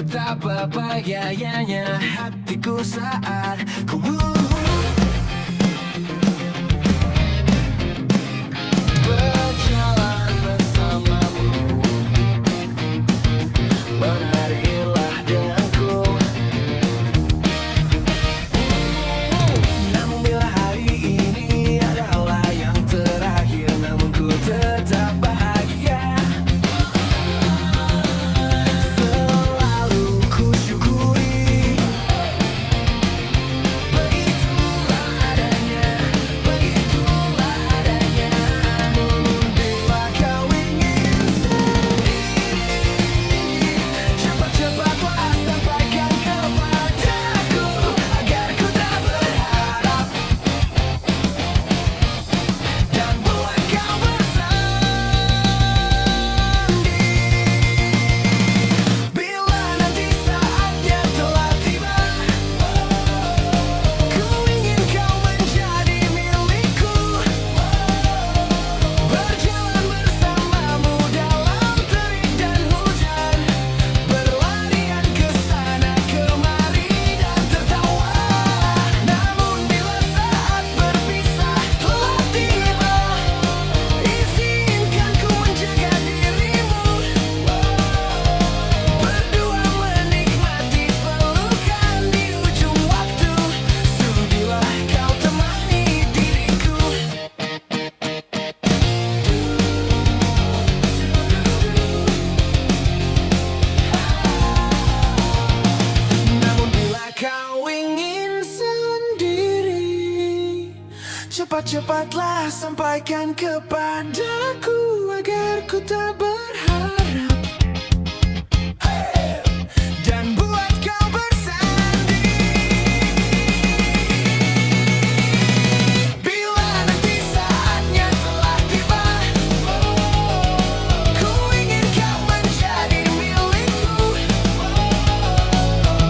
Betapa bahagianya hatiku saat ku berjalan bersamamu. Menarilah denganku. Namun bila hari ini adalah yang terakhir, namun ku tetap bahagia. Selalu ku syukuri. Begitulah adanya, begitulah adanya. Namun bila kau ingin sendiri, cepat-cepatlah sampaikan kepadaku agar ku tak berharap dan buat kau bersendiri. Bila nanti saatnya telah tiba, ku ingin kau menjadi milikku. Berjalan bersamamu dalam terik dan hujan, berlarian ke sana kemari dan tertawa. Namun bila saat berpisah telah tiba, izinkan ku menjaga dirimu. Berdua menikmati pelukan di ujung waktu. Sudilah kau temani diriku. Namun bila kau ingin sendiri, cepat-cepatlah sampaikan kepadaku agar ku tak berharap dan buat kau bersendiri. Bila nanti saatnya telah tiba, ku ingin kau menjadi milikku.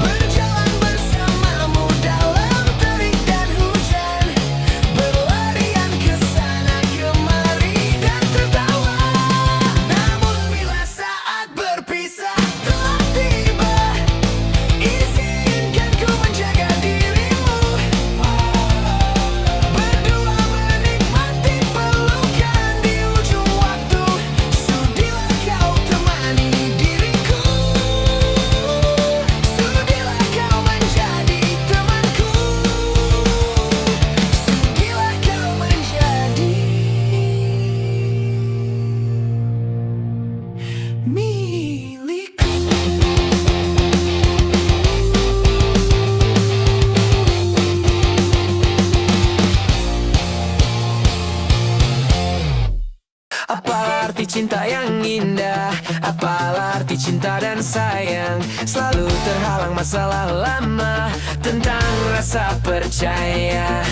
Berjalan bersamamu dalam terik dan hujan, berlarian ke sana kemari dan tertawa. Namun bila saat berpisah telah tiba, izinkan ku menjaga dirimu. Berdua menikmati pelukan di ujung waktu. Sudilah kau temani diriku. Sudilah kau menjadi temanku. Sudilah kau menjadi milikku. Apa arti cinta yang indah? Apa arti cinta dan sayang? Selalu terhalang masalah lama tentang rasa percaya.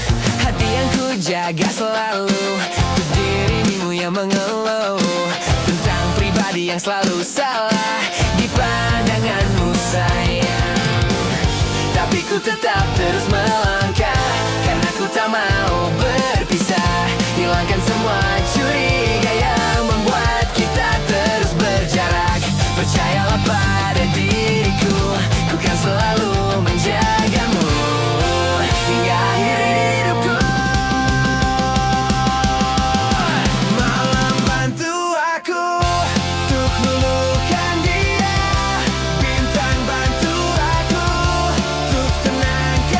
Hati yang ku jaga selalu untuk dirimu yang mengeluh tentang pribadi yang selalu salah di pandanganmu sayang. Tapi ku tetap terus melangkah karena ku tak mau berpisah. Hilangkan semua curiga yang membuat kita terus berjarak. Percayalah pada diriku, ku kan selalu menjagamu hingga akhir hidupku. Malam bantu aku untuk melukan dia. Bintang bantu aku untuk tenangkan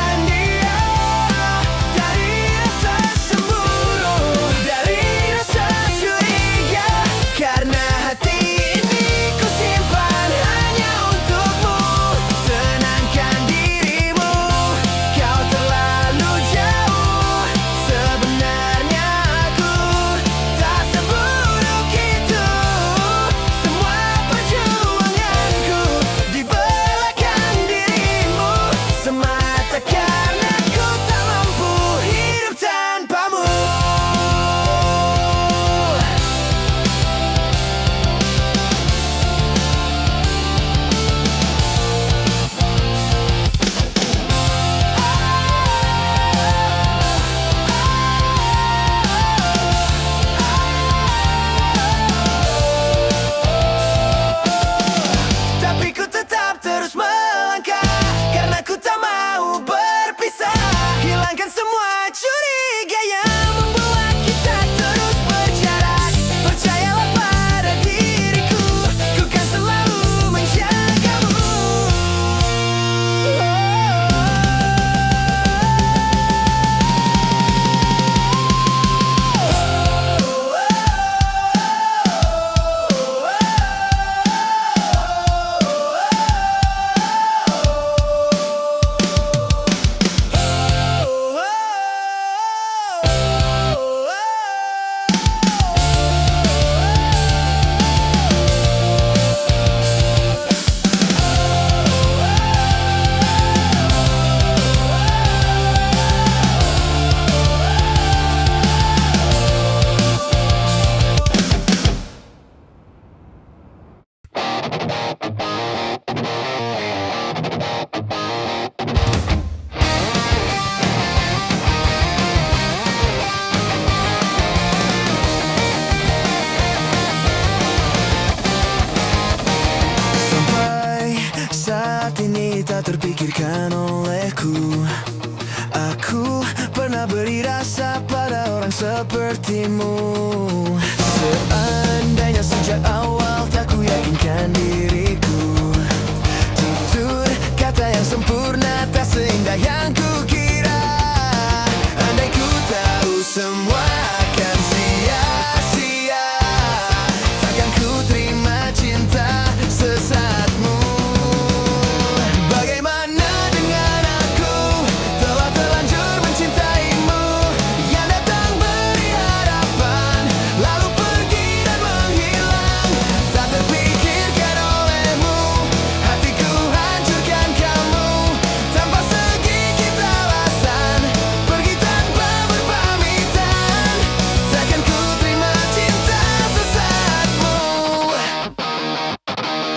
terpikirkan olehku. Aku pernah beri rasa pada orang sepertimu. Seandainya sejak awal tak ku yakinkan diriku, tutur kata yang sempurna tak seindah yang ku kira. Andai ku tahu semua akan sia-sia, takkan ku terima cinta sesaatmu. Bagaimana dengan aku, telah terlanjur mencintaimu, yang datang beri harapan, lalu pergi dan menghilang. Tak terpikirkan olehmu, hatiku hancurkan kamu, tanpa sedikit alasan, pergi tanpa berpamitan. Takkan ku terima cinta sesaatmu.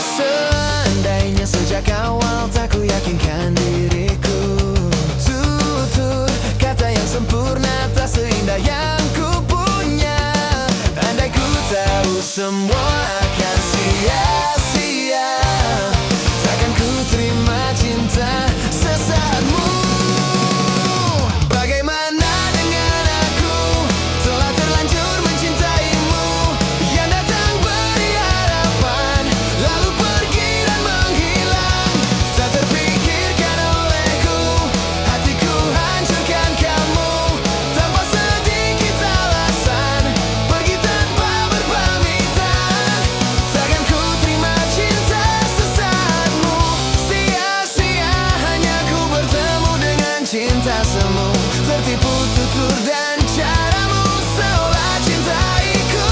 Seandainya sejak awal tak ku yakinkan diriku, tutur kata yang sempurna tak seindah yang ku punya. Andai ku tahu semua akan sia-sia, takkan ku terima cinta sesaatmu. Bagaimana dengan aku, telah terlanjur mencintaimu, yang datang beri harapan, lalu pergi dan menghilang. Tak terpikirkan olehku, hatiku hancurkan kamu, tanpa sedikit alasan, pergi tanpa berpamitan. Takkan ku terima cinta sesaatmu. Sia-sia hanya ku bertemu dengan cinta semu, tertipu tutur dan caramu, seolah cintaiku.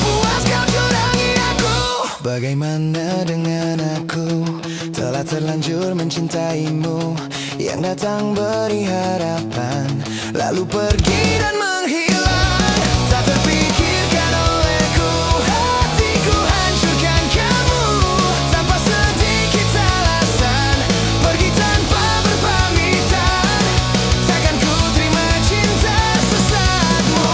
Puas kau curangi aku. Bagaimana dengan aku, telah terlanjur mencintaimu, yang datang beri harapan, lalu pergi dan menghilang. Tak terpikirkan olehku, hatiku hancurkan kamu, tanpa sedikit alasan, pergi tanpa berpamitan. Takkan ku terima cinta sesaatmu.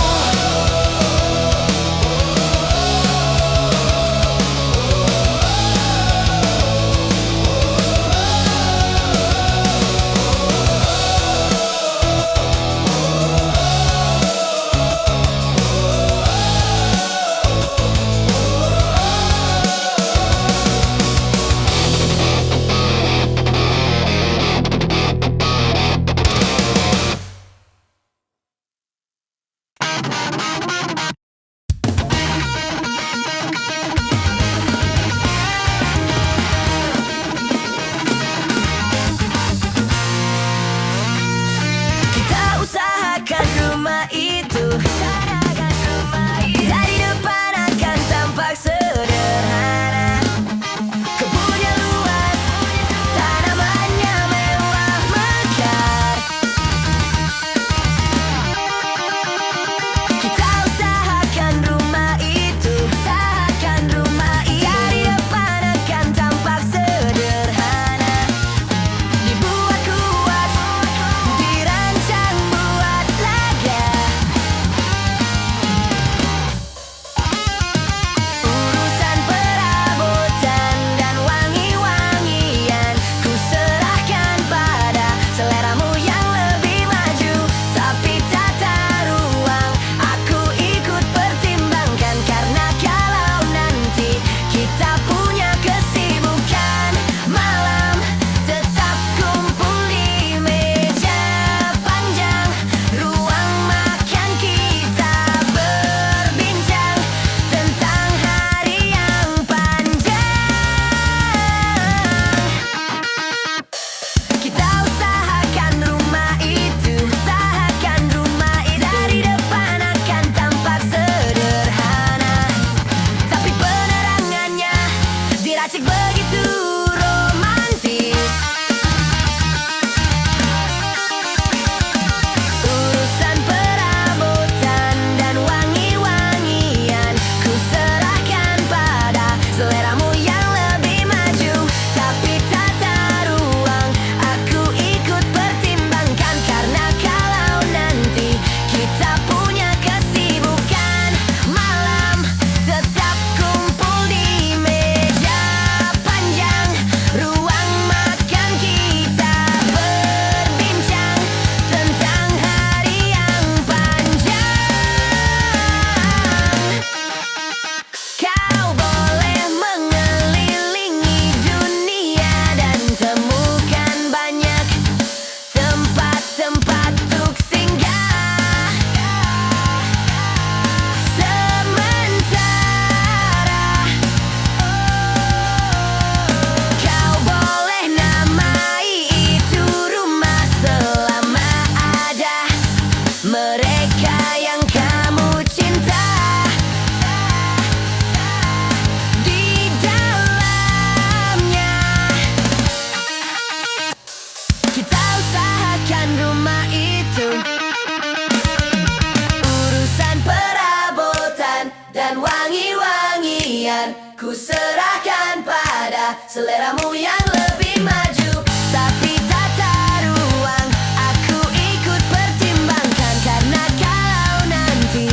Ku serahkan pada seleramu yang lebih maju. Tapi tata ruang aku ikut pertimbangkan, karena kalau nanti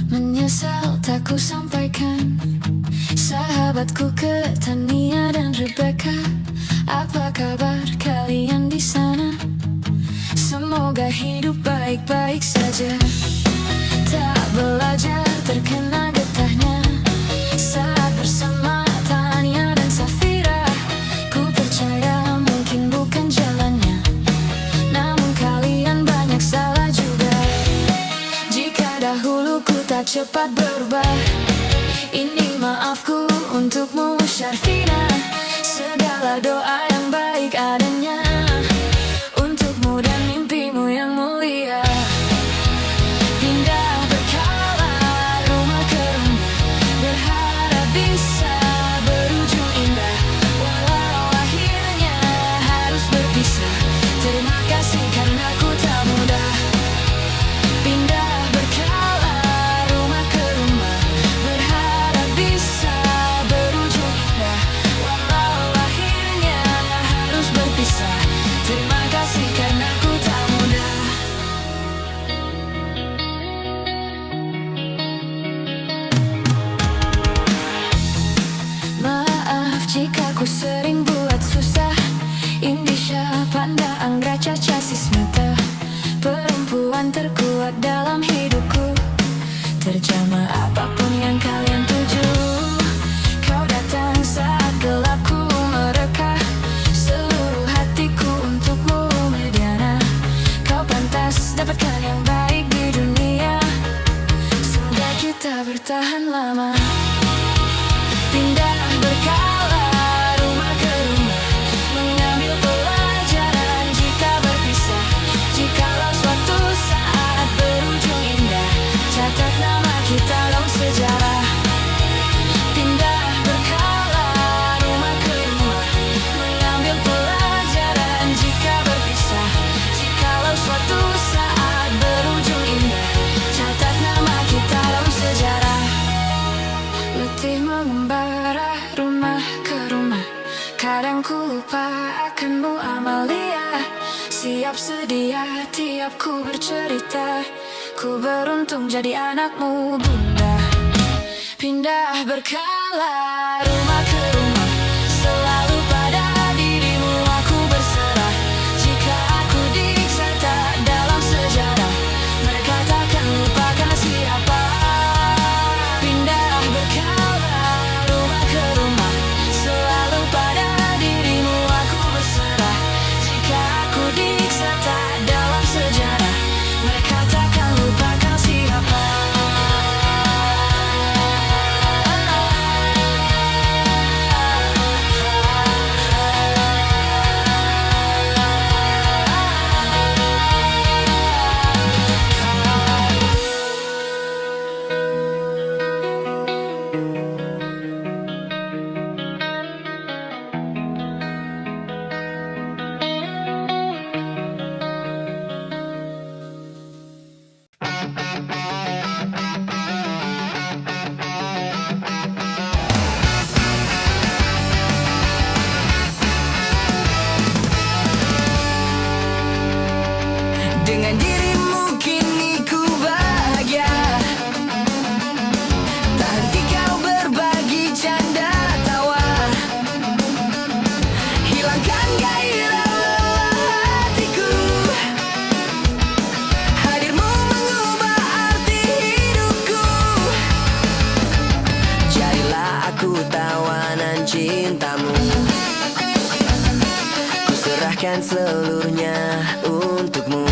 menyesal tak ku sampaikan. Sahabatku Tania dan Rebecca, apa kabar kalian di sana? Semoga hidup baik-baik saja. Tak belajar terkena getahnya saat bersama Tania dan Safira. Ku percaya mungkin bukan jalannya, namun kalian banyak salah juga. Jika dahulu ku tak cepat berubah, ini maafku untukmu Syarfina. Segala doa yang baik adanya untukmu dan mimpimu yang mulia. Pindah berkala rumah ke rumah, berharap bisa berujung indah. Walau akhirnya harus berpisah, terima kasih karena ku tak mudah. Pindah berkala rumah ke rumah, berharap bisa berujung indah. Walau akhirnya harus berpisah, terima kasih karena ku tak mudah. Maaf jika ku sering buat susah. Indisha, Panda, Anggra, Caca, Sismita, perempuan terkuat dalam hidupku. Terjemah apapun yang kalian tuju. Kau datang saat gelapku mereka, seluruh hatiku untukmu Mediana. Kau pantas dapatkan yang baik di dunia, semoga kita bertahan lama. Pindah berkala rumah ke rumah, mengambil pelajaran jika berpisah. Jikalau suatu saat berujung indah, catat nama kita dalam sejarah. Pindah berkala rumah ke rumah, mengambil pelajaran jika berpisah. Jikalau suatu saat berujung indah, catat nama kita dalam sejarah. Letih mengembara rumah ke rumah, kadang ku lupa akanmu Amalia. Siap sedia tiap ku bercerita, ku beruntung jadi anakmu bunda. Pindah berkala rumah ke rumah, selalu pada dirimu aku berserah. Jika aku diiksa tak dalam sejarah, mereka takkan lupakan siapa. Pindah berkala rumah ke rumah, selalu pada dirimu aku berserah. Jika aku diiksa tak dalam sejarah, mereka takkan lupakan siapa. Dengan dirimu kini ku bahagia. Tak henti kau berbagi canda tawa, hilangkan gairah hatiku. Hadirmu mengubah arti hidupku. Jadilah aku tawanan cintamu. Ku serahkan seluruhnya untukmu.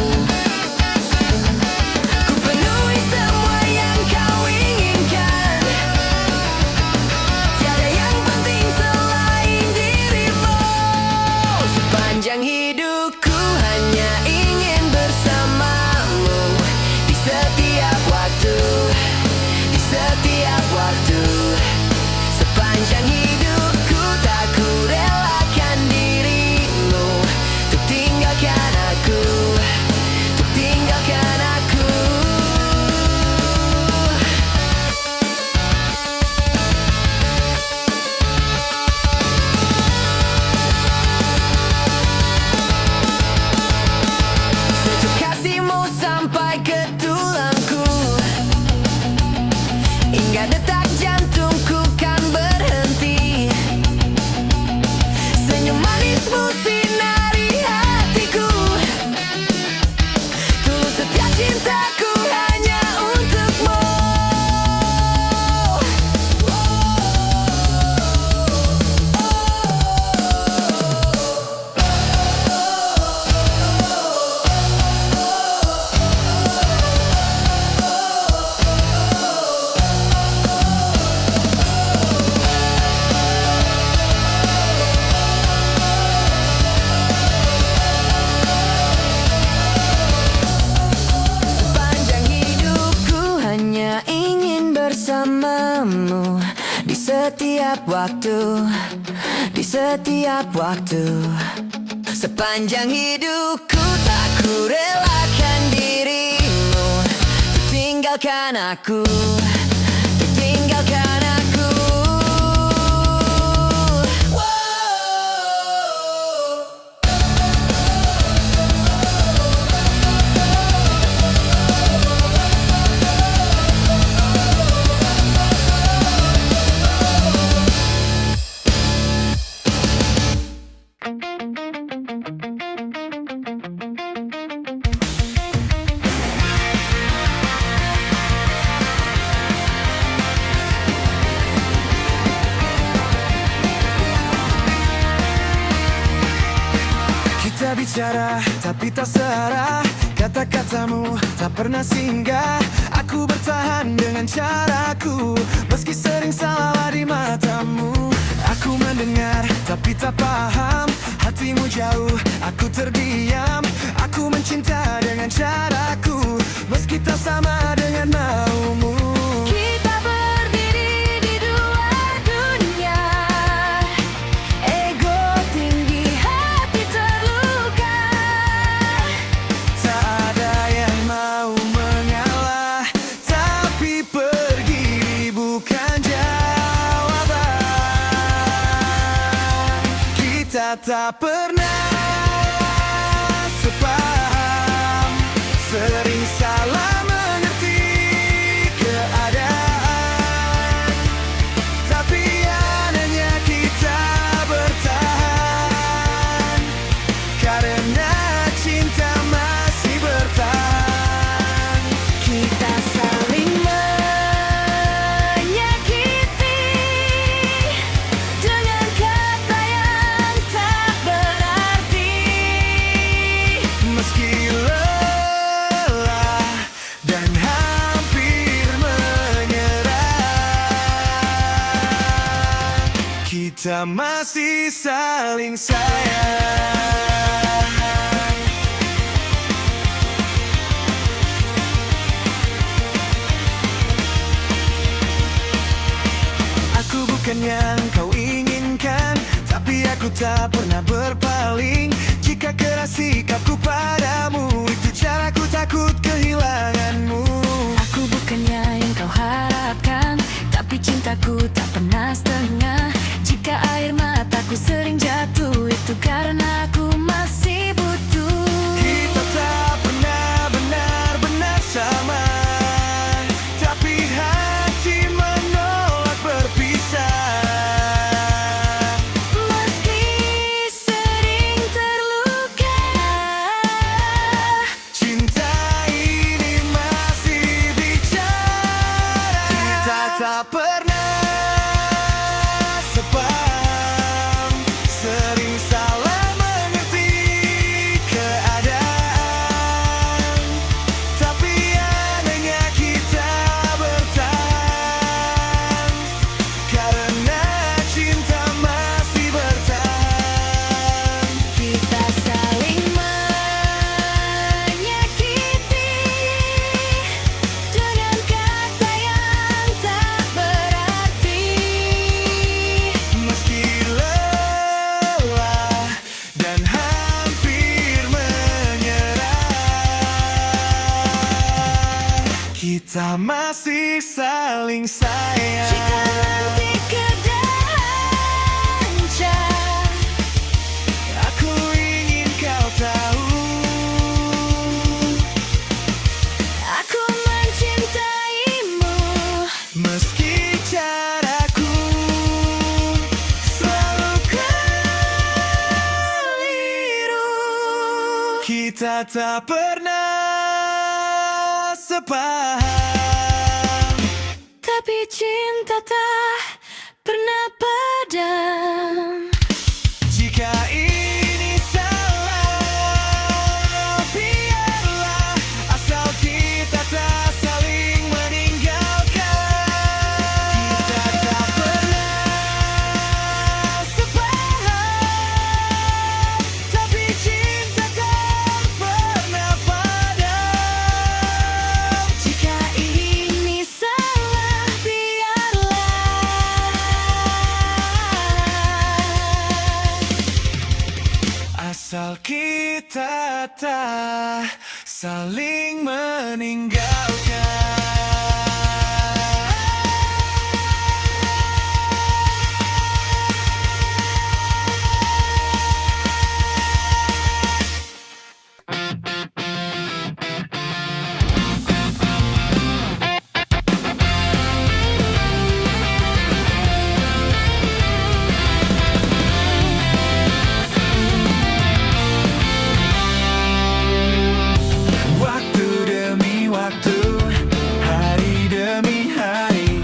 Ku penuhi semua yang kau inginkan. terusmu sinari hatiku. Tulus setiap cintaku hanya untukmu. Sepanjang hidupku hanya ingin bersamamu di setiap waktu, di setiap waktu. Sepanjang hidupku tak ku relakan dirimu tinggalkan aku, tinggalkan aku. Kita bicara tapi tak searah, kata-katamu tak pernah singgah. Aku bertahan dengan caraku, meski sering salah di matamu. Aku mendengar tapi tak paham, hatimu jauh, aku terdiam. Aku mencinta dengan caraku, meski tak sama dengan maumu. Kita berdiri di dua dunia, ego tinggi, hati terluka. Tak ada yang mau mengalah, tapi pergi bukan jawaban. Kita tak pernah sepaham, sering salah mengerti keadaan. Tapi anehnya kita bertahan, karena cinta masih bertahan. Kita saling menyakiti dengan kata yang tak berarti. Meski lelah dan hampir menyerah, kita masih saling sayang. Aku bukan yang kau inginkan, tapi aku tak pernah berpaling. Jika keras sikapku padamu, itu caraku takut kehilanganmu. Aku bukannya yang kau harapkan, tapi cintaku tak pernah setengah. Jika air mataku sering jatuh, itu karena aku masih butuh. Kita tak pernah benar-benar sama, tapi hati menolak berpisah. Meski sering terluka, cinta ini masih bicara. Kita tak pernah sepaham, sering salah mengerti keadaan. Tapi anehnya kita bertahan, karena cinta masih bertahan. Kita saling menyakiti dengan kata yang tak berarti. Meski lelah dan hampir menyerah, kita masih saling sayang. Jika nanti keadaan hancur, aku ingin kau tahu, aku mencintaimu. Meski caraku selalu kau Kita tak pernah sepaham, tapi cinta tak pernah padam. jika ini salah, biarlah, asal kita tak saling meninggalkan. Kita tak pernah sepaham, tapi cinta tak pernah padam. Jika ini salah, biarlah, Asal kita tak saling meninggalkan. Waktu demi waktu, hari demi hari,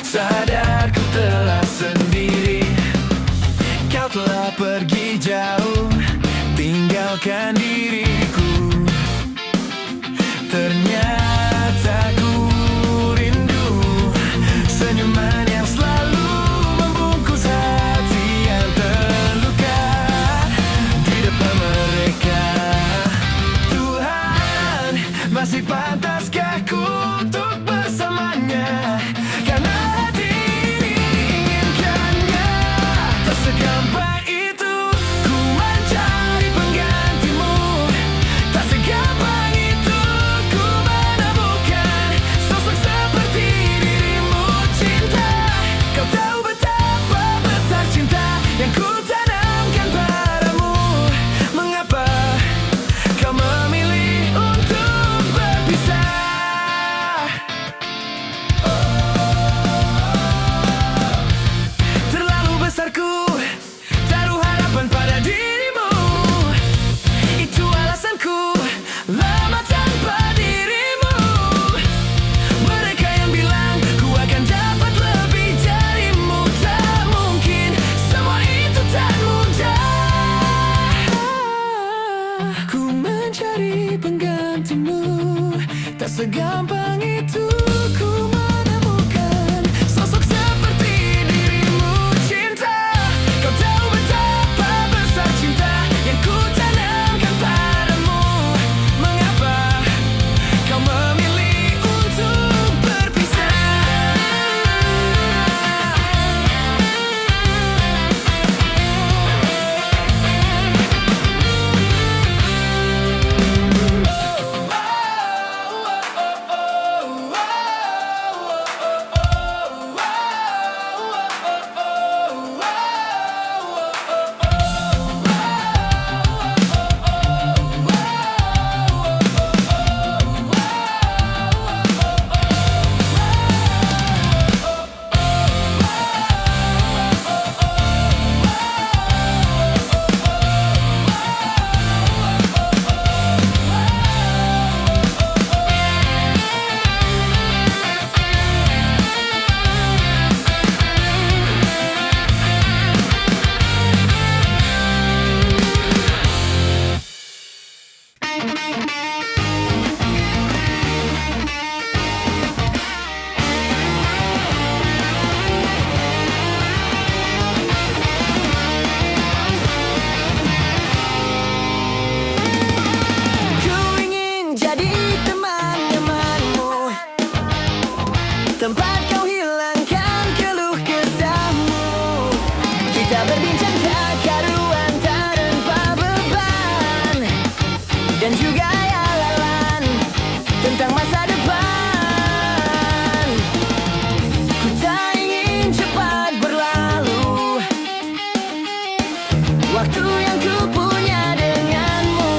sadar ku telah sendiri. Kau telah pergi jauh, tinggalkan diriku. Ternyata ku rindu senyuman yang selalu membungkus hati yang terluka di depan mereka. Tuhan, masih pantaskah ku untuk bersamanya? Karena hati ini inginkannya. Tak segampang itu ku mencari penggantimu. Tak segampang itu ku menemukan sosok seperti dirimu. Cinta, kau tahu betapa besar cinta yang ku tanamkan padamu. Mengapa kau memilih untuk berpisah? Terlalu besar ku taruh harapan pada dirimu. Itu alasanku lama tanpa dirimu. Mereka yang bilang ku akan dapat lebih darimu, tak mungkin, semua itu tak mudah. Ku mencari penggantimu, tak segampang itu ku menemukan sosok seperti dirimu. Cinta, kau tahu betapa besar cinta yang ku tanamkan padamu. Mengapa kau memilih untuk berpisah? Ku ingin jadi teman nyamanmu, tempat kau hilangkan keluh kesahmu. Kita berbincang tak karuan tanpa beban, dan juga hayalan tentang masa depan. Ku tak ingin cepat berlalu waktu yang ku punya denganmu.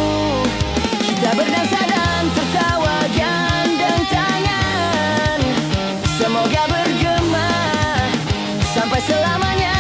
Kita berdansa dan tertawa gandeng tangan. Semoga bergema sampai selamanya.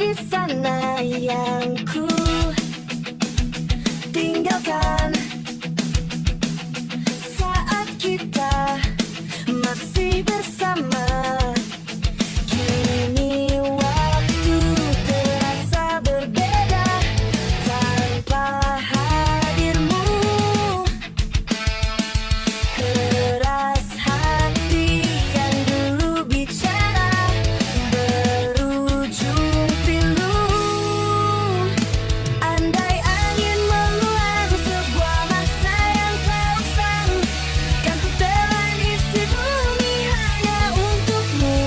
di sana yang ku tinggalkan saat kita masih bersama. Kini waktu terasa berbeda tanpa hadirmu. Keras hati yang dulu bicara berujung pilu. Andai angin mengulang sebuah masa yang telah usang, kan ku telan isi bumi hanya untukmu.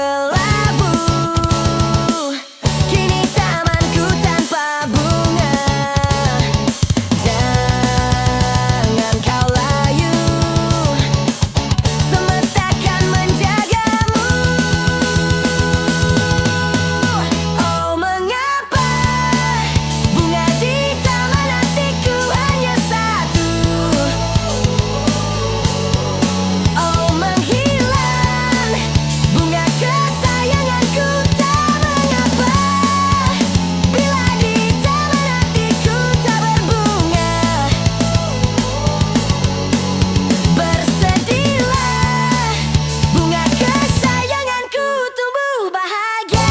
kelabu. Kini tamanku tanpa bunga. Jangan kau layu, semesta akan menjagamu. Oh, mengapa bunga di taman hatiku hanya satu? Oh, menghilang bunga kesayanganku tak mengapa. Bila di taman hatiku tak berbunga, bersedihlah bunga kesayanganku tumbuh bahagia.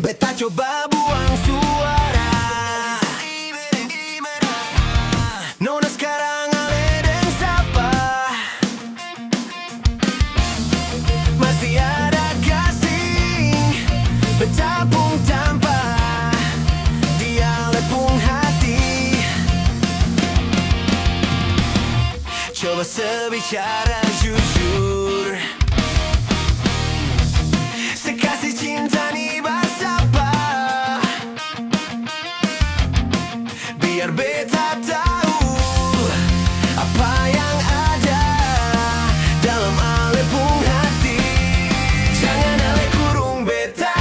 Beta coba buang suara. Nona sekarang ale dan sapa. Masih ada kasih beta pun tanpa dia lepung hati. Coba sebicara jujur, sekasih cinta nih bersapa. Biar beta tahu apa yang ada dalam alepung hati. Jangan ale kurung beta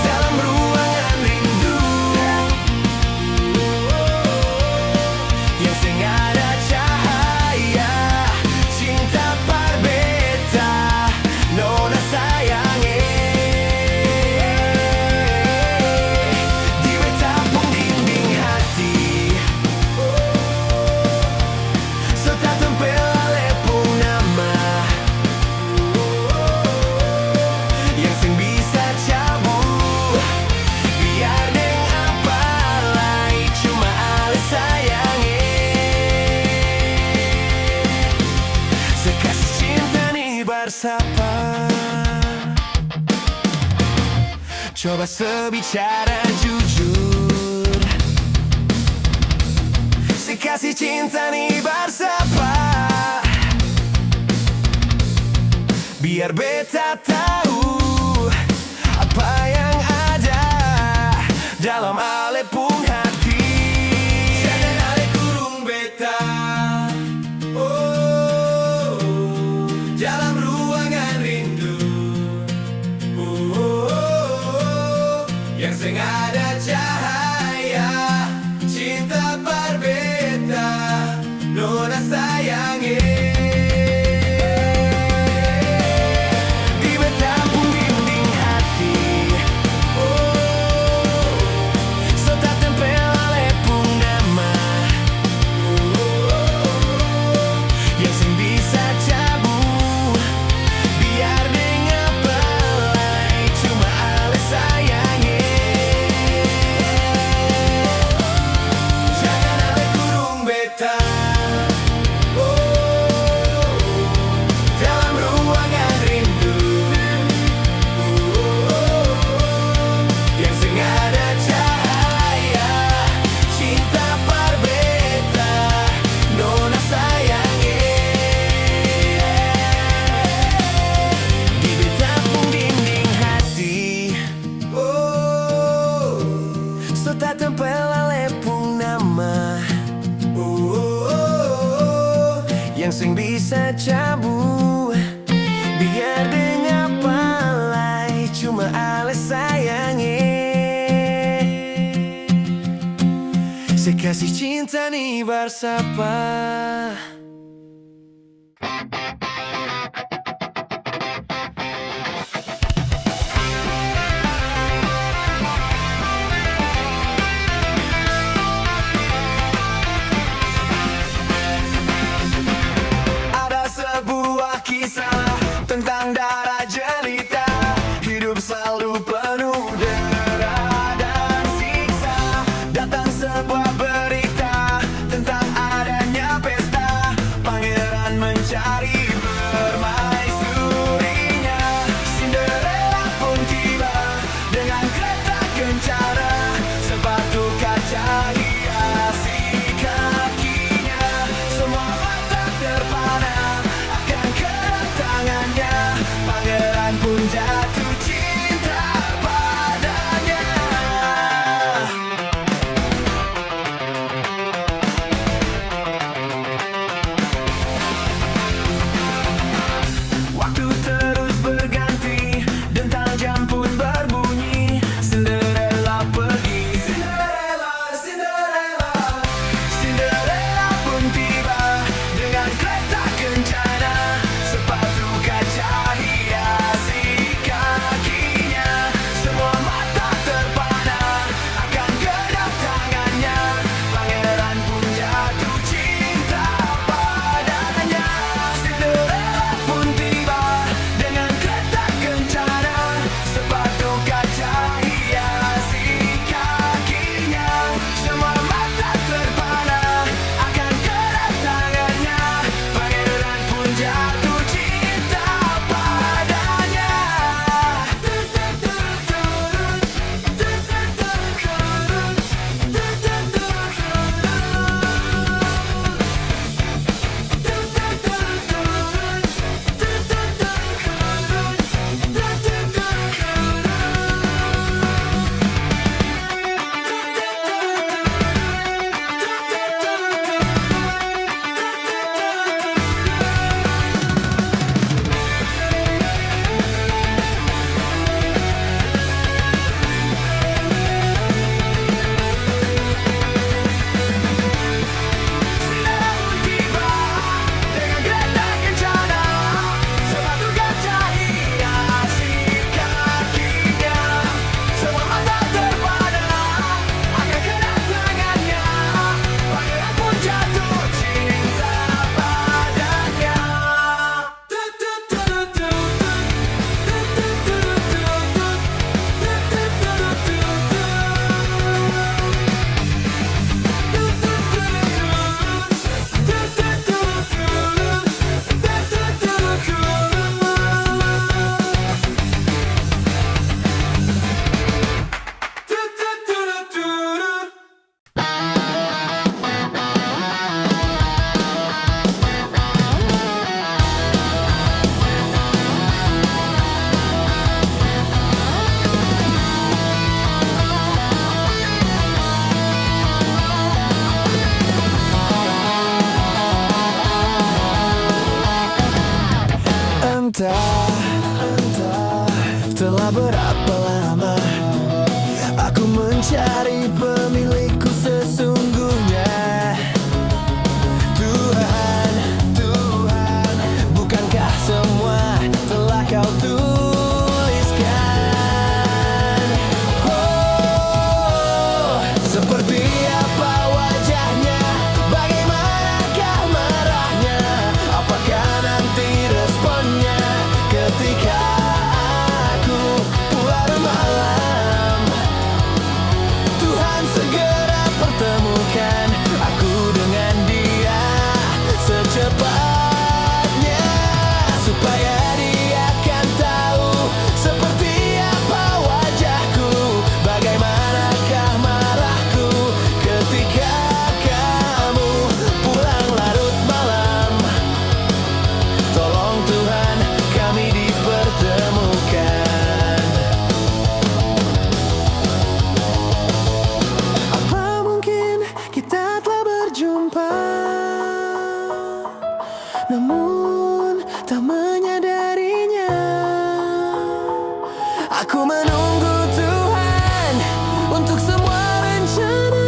dalam ruangan rindu yang seng ada cahaya cinta par beta. Nona sayange di beta pun dinding hati. So tak tempel alepung nama yang seng bisa cabut. Biar deng apa lai cuma ale sayange. Sekasih cinta nih bersapa. Coba sebicara jujur, sekasih cinta nih bersapa. Biar beta tahu apa yang ada dalam alepung hati. Jangan ale kurung beta, oh, dalam ruangan rindu, oh, yang seng ada cahaya cinta par beta. Nona sayange di beta pun dinding hati. Oh, so tak tempel alepung nama yang seng bisa cabut. Biar deng apa lai cuma ale sayange. Jangan ale kurung beta, oh, dalam ruangan rindu, yang seng ada cahaya cinta par beta. Nona sayange di beta pun dinding hati. Oh, so tak tempel alepung nama, oh, yang seng bisa cabut. Biar deng apa lai cuma ale sayange. Sekasih cinta nih bersapa. Ada sebuah kisah pun jatuh cinta padanya. Waktu terus berganti, dental jam pun berbunyi. Cinderella pergi, Cinderella, Cinderella. Cinderella pun tiba dengan kereta kencana. Sepatu kaca hiasi kakinya. Semua mata terpana akan kedatangannya. Pangeran pun jatuh cinta padanya. Cinderella pun tiba dengan kereta kencana. Sepatu kaca hiasi kakinya. Semua mata terpana akan kedatangannya. Pangeran pun jatuh cinta padanya. Entah telah berapa lama aku mencari pemilikku sesungguhnya. Tuhan, Tuhan, bukankah semua telah kau tuliskan? Oh, seperti apa wajahnya, bagaimanakah marahnya, apakah nanti responnya ketika aku pulang malam. Tuhan segera pertemukan aku dengan dia secepatnya, supaya dia akan tahu seperti apa wajahku, bagaimanakah marahku ketika kamu pulang larut malam. Tolong Tuhan, kami dipertemukan. Apa mungkin kita telah berjumpa, namun tak menyadarinya. Aku menunggu Tuhan untuk semua rencana.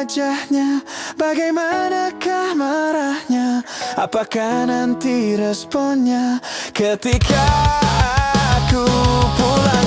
wajahnya, bagaimanakah marahnya, apakah nanti responnya ketika aku pulang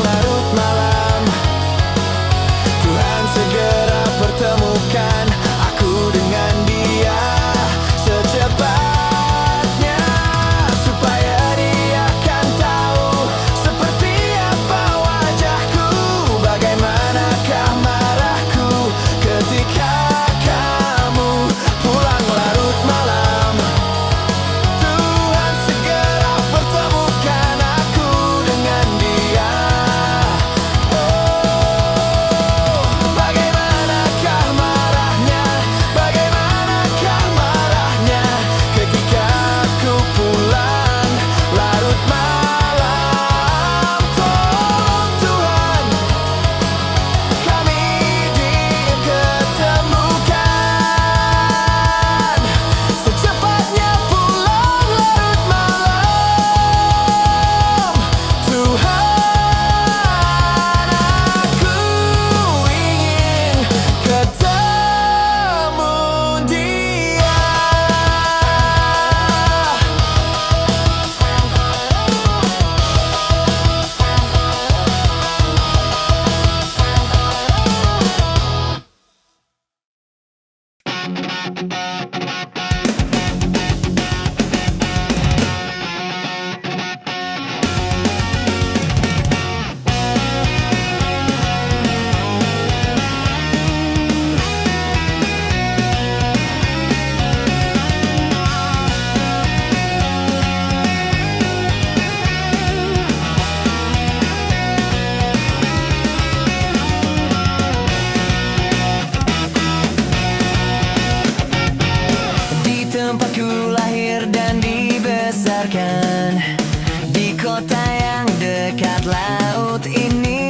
kota yang dekat laut ini.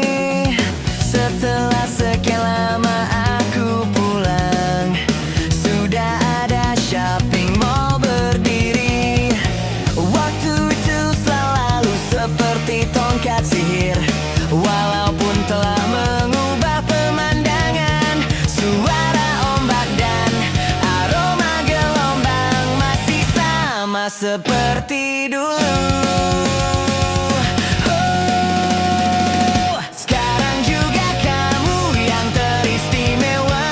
Setelah sekian lama aku pulang, sudah ada shopping mall berdiri. Waktu itu selalu seperti tongkat sihir, walaupun telah mengubah pemandangan. Suara ombak dan aroma gelombang masih sama seperti dulu. Sekarang juga kamu yang teristimewa,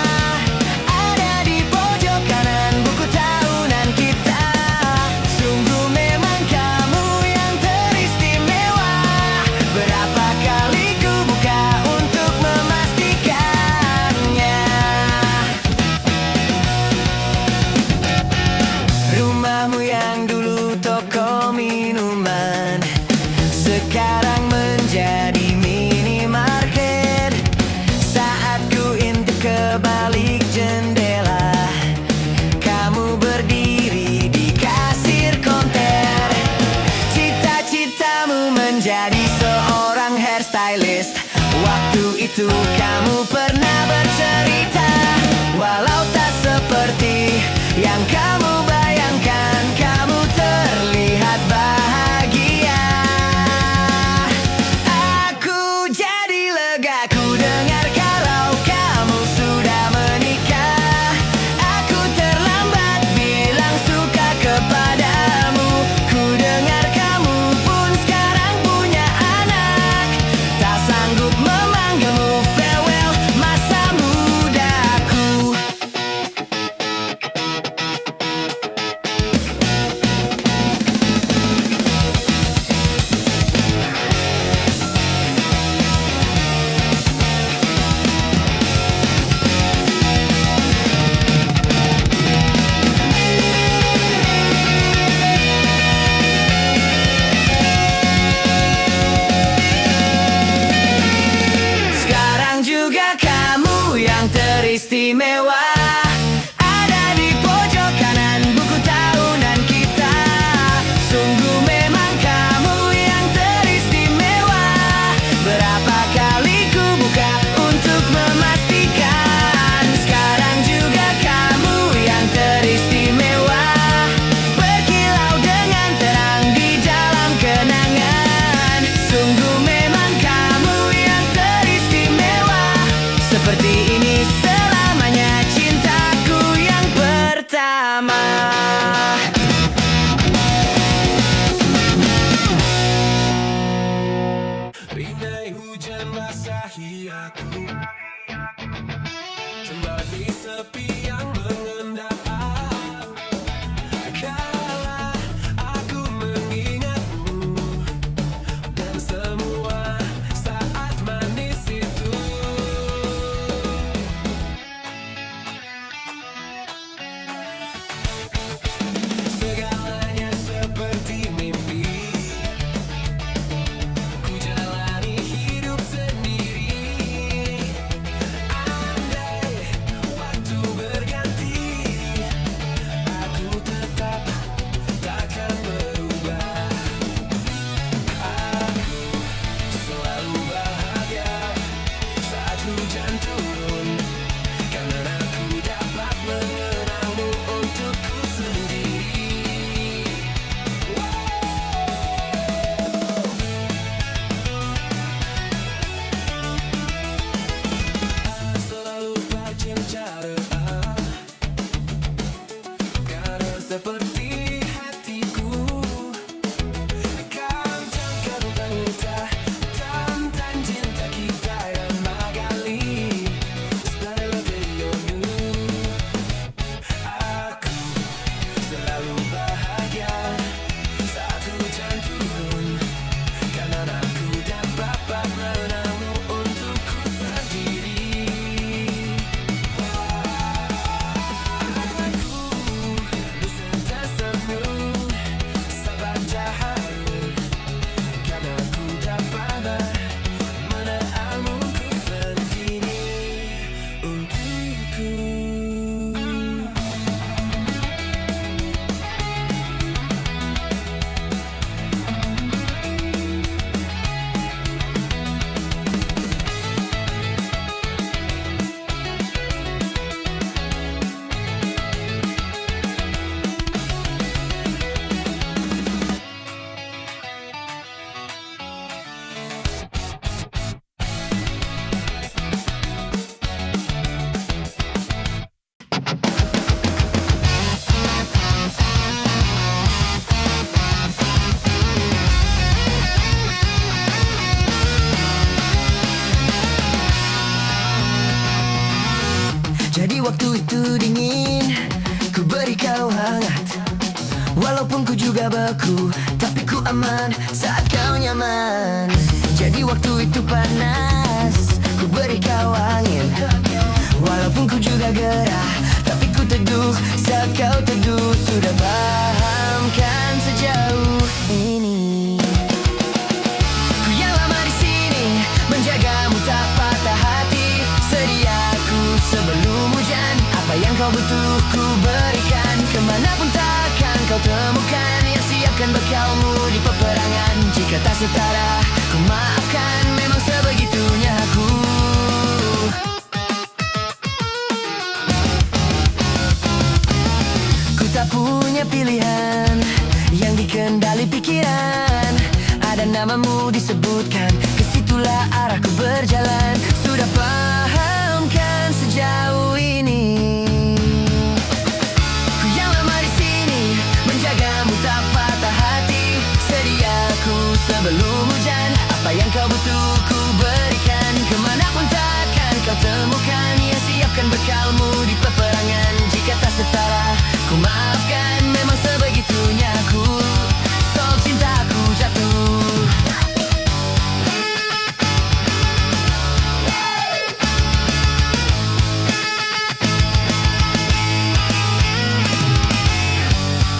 ada di pojok kanan buku tahunan kita. Sungguh memang kamu yang teristimewa. Berapa kali ku buka untuk memastikannya. Rumahmu yang dulu toko minuman, sekarang menjadi minimarket. Saat ku intip ke balik jendela, kamu berdiri di kasir konter. Cita-citamu menjadi seorang hairstylist. Waktu itu kamu pernah bercerita, walau tak seperti yang kamu bayangkan, kamu terlihat bahagia. Aku jadi lega ku dengar kalau kamu sudah menikah. Aku terlambat bilang suka kepadamu. Ku dengar kamu pun sekarang punya anak. Tak sanggup memanggilmu farewell masa mudaku. Sekarang juga kamu yang teristimewa, ada di pojok kanan buku tahunan kita. Sungguh memang kamu yang teristimewa. Berapa kali ku buka untuk memastikan. Sekarang juga kamu yang teristimewa, berkilau dengan terang di dalam kenangan. Sungguh memang kamu yang teristimewa. Seperti ini selamanya cintaku yang pertama. Rinai hujan basahi aku, kembali sepi yang mengendap. Kala aku mengingatmu dan semua saat manis itu. Segalanya seperti mimpi, ku jalani hidup sendiri. Andai waktu berganti, aku tetap takkan berubah. Aku selalu bahagia saat hujan turun, karena aku dapat mengenangmu untukku sendiri. Selalu bercinta, karena seperti hatiku, kan takkan terluka tentang cinta kita yang menggali. Still loving you. Aku selalu bahagia saat hujan turun, karena aku dapat mengenangmu untukku sendiri. Aku beserta senyum sabar cahaya, karena aku dapat mengenangmu sendiri untukku. juga beku, tapi ku aman saat kau nyaman. Jadi waktu itu panas, ku beri kau angin. Walaupun ku juga gerah, tapi ku teduh saat kau teduh. Sudah paham kan sejauh ini? Ku yang lama di sini, menjagamu tak patah hati. Sediaku sebelum hujan, apa yang kau butuh ku berikan. Kemanapun takkan kau temukan yang siapkan bekalmu di peperangan. Jika tak setara, ku maafkan, memang sebegitunya aku. Ku tak punya pilihan yang dikendali pikiran. Ada namamu disebutkan, kesitulah arahku berjalan. Sudah paham kan sejauh ini? Ku yang lama di sini, menjagamu tak patah hati. Sediaku sebelum hujan, apa yang kau butuh ku berikan. Kemanapun takkan kau temukan yang siapkan bekalmu di peperangan. Jika tak setara, ku maafkan, memang sebegitunya aku. Soal cintaku jatuh.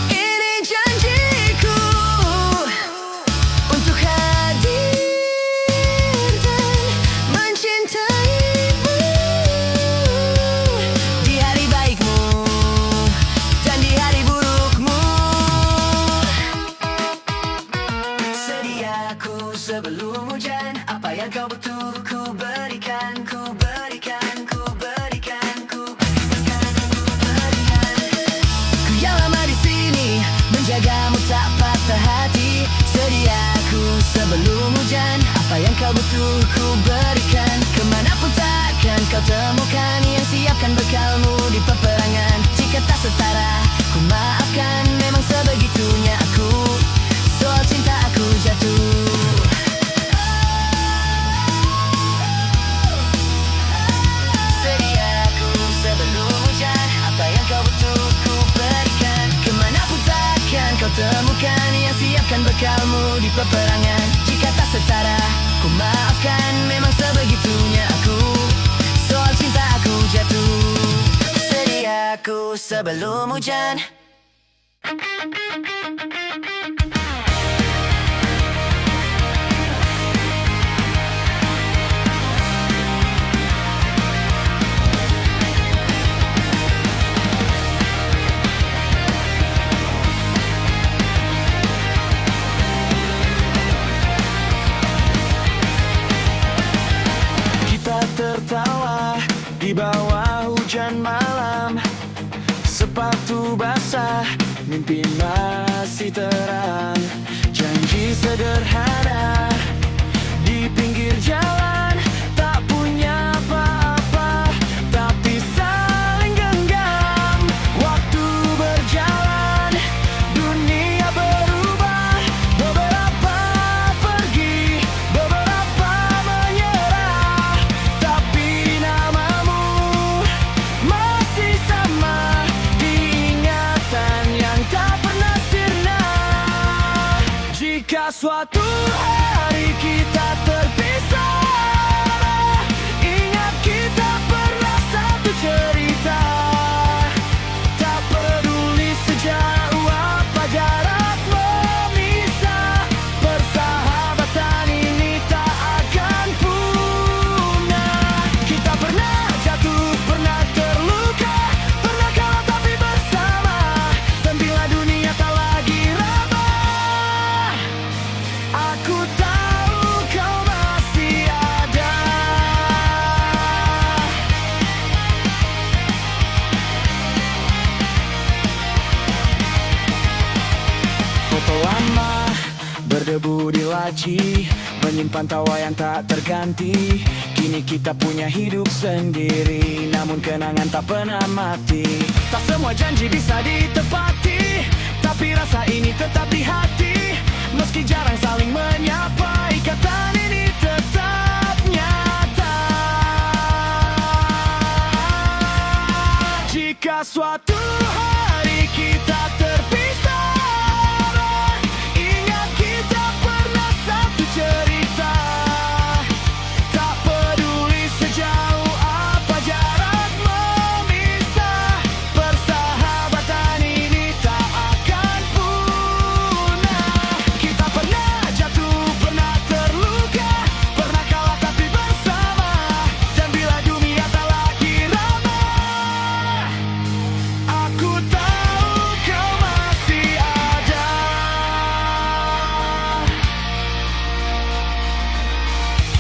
Ini janjiku untuk hadir dan mencintaimu di hari baikmu dan di hari burukmu. Sediaku sebelum hujan, apa yang kau butuh ku berikan, ku berikan, ku berikan, ku berikan, ku berikan. Ku yang lama di sini, menjagamu tak patah hati. Sediaku sebelum hujan, apa yang kau butuh ku berikan. Kemanapun takkan kau temukan yang siapkan bekalmu di peperangan. Jika tak setara, ku maafkan, memang sebegitunya aku. Soal cinta aku jatuh. Sediaku sebelum hujan, apa yang kau butuh ku berikan. Kemanapun takkan kau temukan yang siapkan bekalmu di peperangan. Jika tak setara, ku maafkan, memang sebegitunya aku. Soal cinta aku jatuh. Sediaku sebelum hujan. Kita tertawa di bawah hujan malam. Sepatu basah, mimpi masih terang. Janji sederhana di pinggir jalan, tak punya apa-apa, tapi saling genggam. Waktu berjalan, dunia berubah. Beberapa pergi, beberapa menyerah, tapi namamu masih sama di ingatan yang tak pernah sirna. Jika suatu hari kita terpisah, ingat kita pernah satu cerita. Tak peduli sejauh apa jarak memisah, persahabatan ini tak akan punah. Kita pernah jatuh, pernah terluka, pernah kalah tapi bersama. Dan bila dunia tak lagi ramah, aku tahu kau masih ada. Foto lama berdebu di laci, menyimpan tawa yang tak terganti. Kini kita punya hidup sendiri, namun kenangan tak pernah mati. Tak semua janji bisa ditepati, tapi rasa ini tetap di hati. Meski jarang saling menyapa, ikatan ini tetap nyata. Jika suatu hari kita terpisah,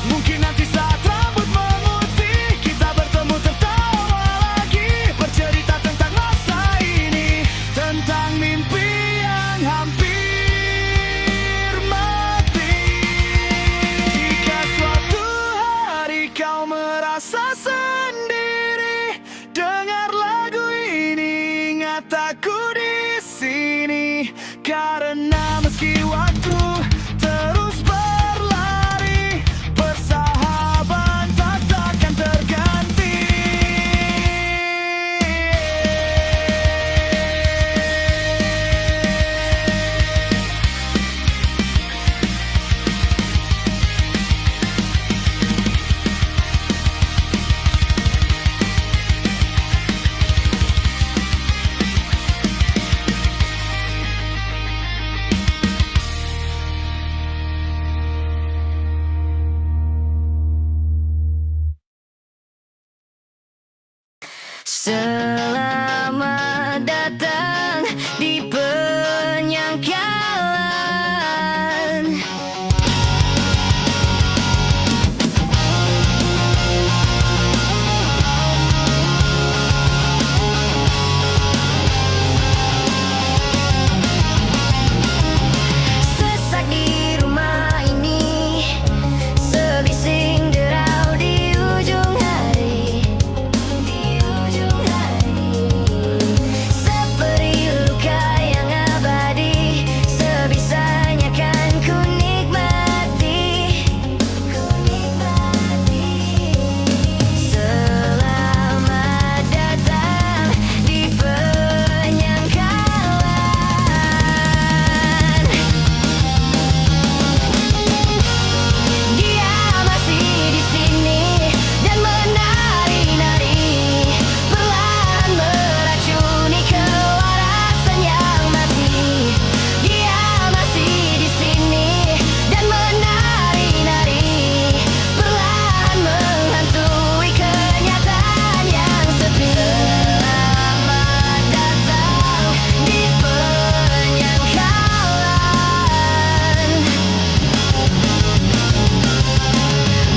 Mungkin nanti saat rambut memutih kita bertemu tertawa lagi, bercerita tentang masa ini, tentang mimpi yang hampir mati. Jika suatu hari kau merasa sendiri, dengar lagu ini, ingat aku di sini. Karena meski waktu terus berlari, persahabatan takkan terganti. Selamat datang di penyangkalan. Sesak di rumah ini, sebising derau di ujung hari. Seperti luka yang abadi, sebisanya kan ku nikmati. Selamat datang di penyangkalan. Dia masih di sini dan menari-nari, perlahan meracuni kewarasan yang mati. Dia masih di sini dan menari-nari, perlahan menghantui kenyataan yang sepi. Selamat datang di penyangkalan.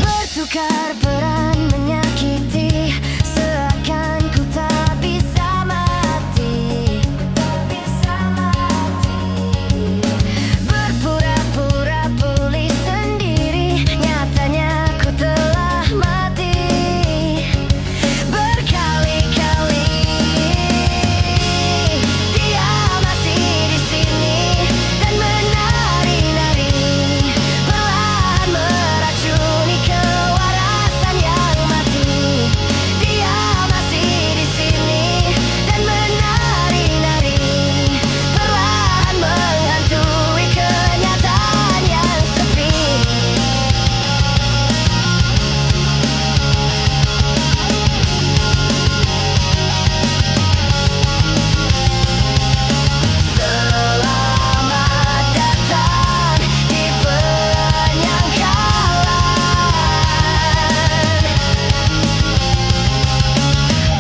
Bertukar peran menyakiti, seakan ku tak bisa mati. Berpura-pura pulih sendiri, nyatanya ku telah mati. Berkali-kali dia masih di sini dan menari-nari, perlahan meracuni kewarasan yang mati. Dia masih di sini dan menari-nari, perlahan menghantui kenyataan yang sepi. Selamat datang di penyangkalan.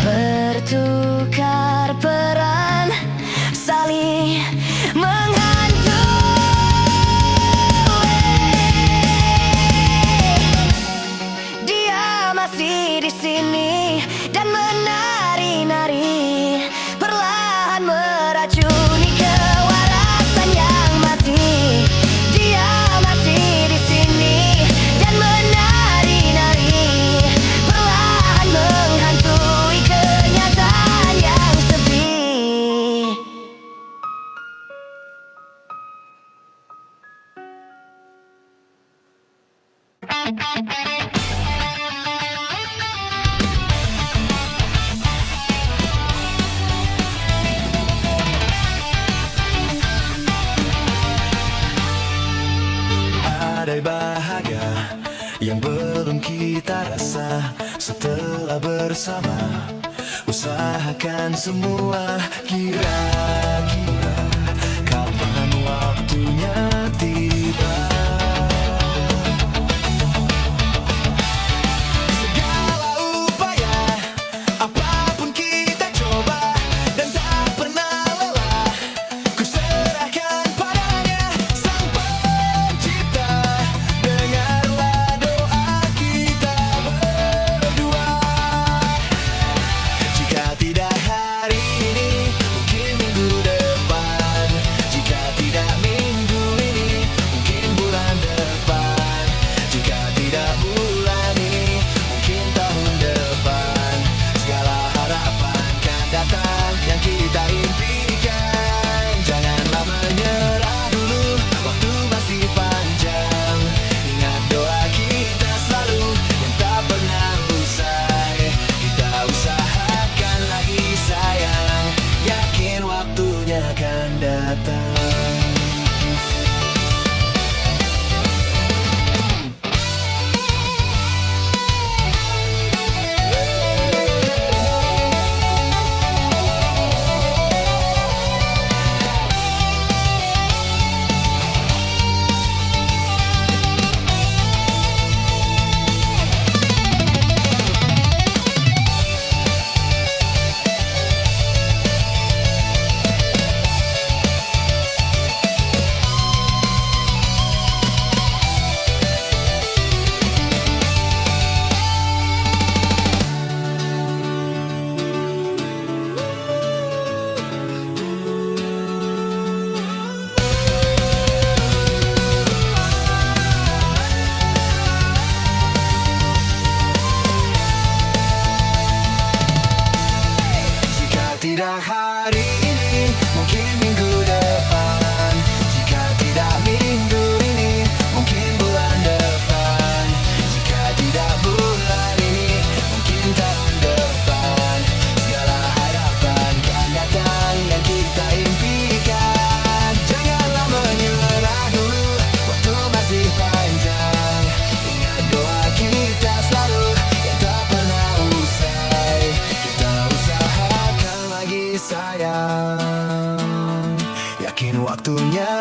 Bertukar peran, saling menghantui. Dia masih di sini dan menari-nari, perlahan meracuni kewarasan yang mati. Dia masih di sini dan menari-nari, perlahan menghantui kenyataan yang sepi. Ada bahagia yang belum kita rasa setelah bersama. Usahakan semua, kira-kira kapan waktunya tiba. Segala upaya, apapun kita coba, dan tak pernah lelah. Ku serahkan padanya, Sang Pencipta. Dengarlah doa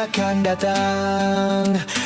akan datang.